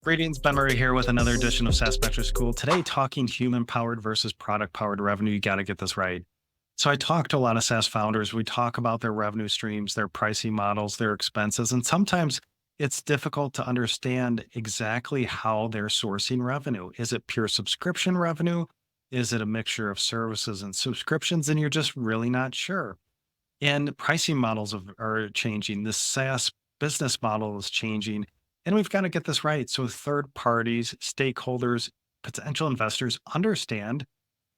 Greetings, Ben Murray here with another edition of SaaS Metrics School. Today, talking human-powered versus product-powered revenue. You got to get this right. So I talk to a lot of SaaS founders. We talk about their revenue streams, their pricing models, their expenses, and sometimes it's difficult to understand exactly how they're sourcing revenue. Is it pure subscription revenue? Is it a mixture of services and subscriptions? And you're just really not sure. And pricing models are changing. The SaaS business model is changing. And we've got to get this right. So third parties, stakeholders, potential investors understand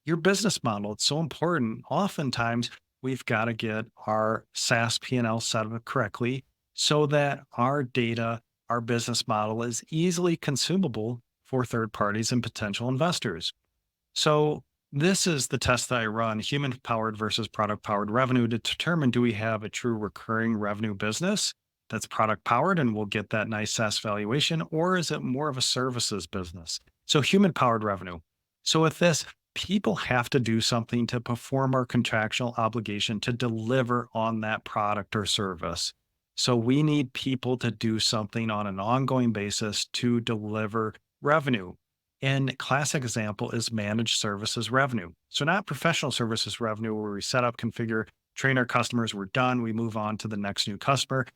your business model. It's so important. Oftentimes, we've got to get our SaaS P&L set up correctly so that our data, our business model is easily consumable for third parties and potential investors. So this is the test that I run, human powered versus product powered revenue to determine, do we have a true recurring revenue business that's product powered and we'll get that nice SaaS valuation, or is it more of a services business? So human powered revenue. So with this, people have to do something to perform our contractual obligation to deliver on that product or service. So we need people to do something on an ongoing basis to deliver revenue. And classic example is managed services revenue. So not professional services revenue where we set up, configure, train our customers, we're done, we move on to the next new customer.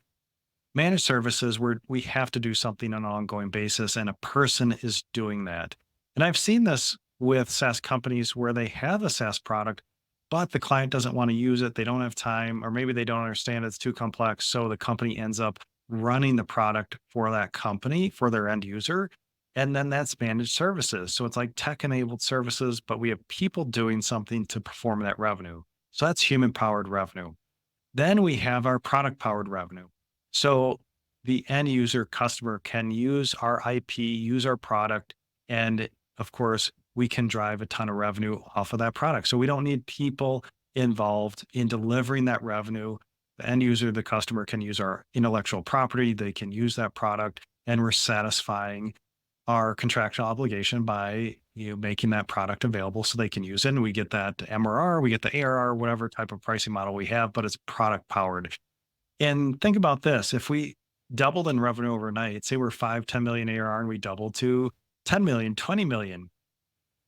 Managed services where we have to do something on an ongoing basis and a person is doing that. And I've seen this with SaaS companies where they have a SaaS product, but the client doesn't want to use it. They don't have time, or maybe they don't understand it's too complex. So the company ends up running the product for that company, for their end user. And then that's managed services. So it's like tech enabled services, but we have people doing something to perform that revenue. So that's human powered revenue. Then we have our product powered revenue. So the end user customer can use our IP, use our product, and of course, we can drive a ton of revenue off of that product. So we don't need people involved in delivering that revenue. The end user, the customer can use our intellectual property, they can use that product, and we're satisfying our contractual obligation by making that product available so they can use it. And we get that MRR, we get the ARR, whatever type of pricing model we have, but it's product powered. And think about this. If we doubled in revenue overnight, say we're 5, 10 million ARR and we doubled to 10 million, 20 million,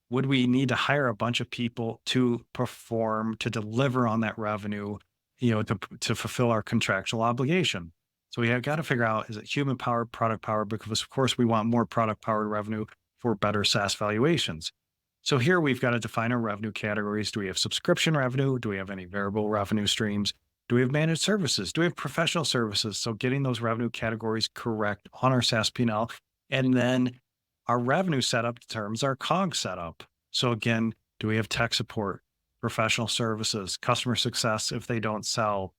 would we need to hire a bunch of people to perform, to deliver on that revenue, to fulfill our contractual obligation? So we have got to figure out, is it human powered, product powered? Because of course we want more product powered revenue for better SaaS valuations. So here we've got to define our revenue categories. Do we have subscription revenue? Do we have any variable revenue streams? Do we have managed services? Do we have professional services? So getting those revenue categories correct on our SaaS P&L. And then our revenue setup determines our COGS setup. So again, do we have tech support, professional services, customer success if they don't sell,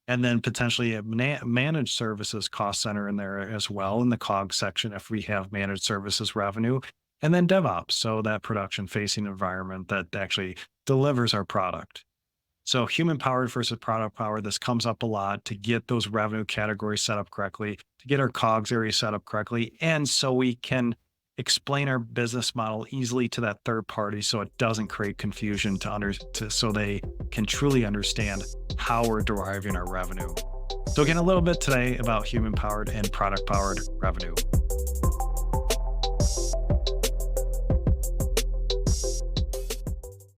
and then potentially a managed services cost center in there as well in the COGS section if we have managed services revenue, and then DevOps, so that production facing environment that actually delivers our product. So human powered versus product powered, this comes up a lot to get those revenue categories set up correctly, to get our COGS area set up correctly, and so we can explain our business model easily to that third party so it doesn't create confusion so they can truly understand how we're deriving our revenue. So again, a little bit today about human powered and product powered revenue.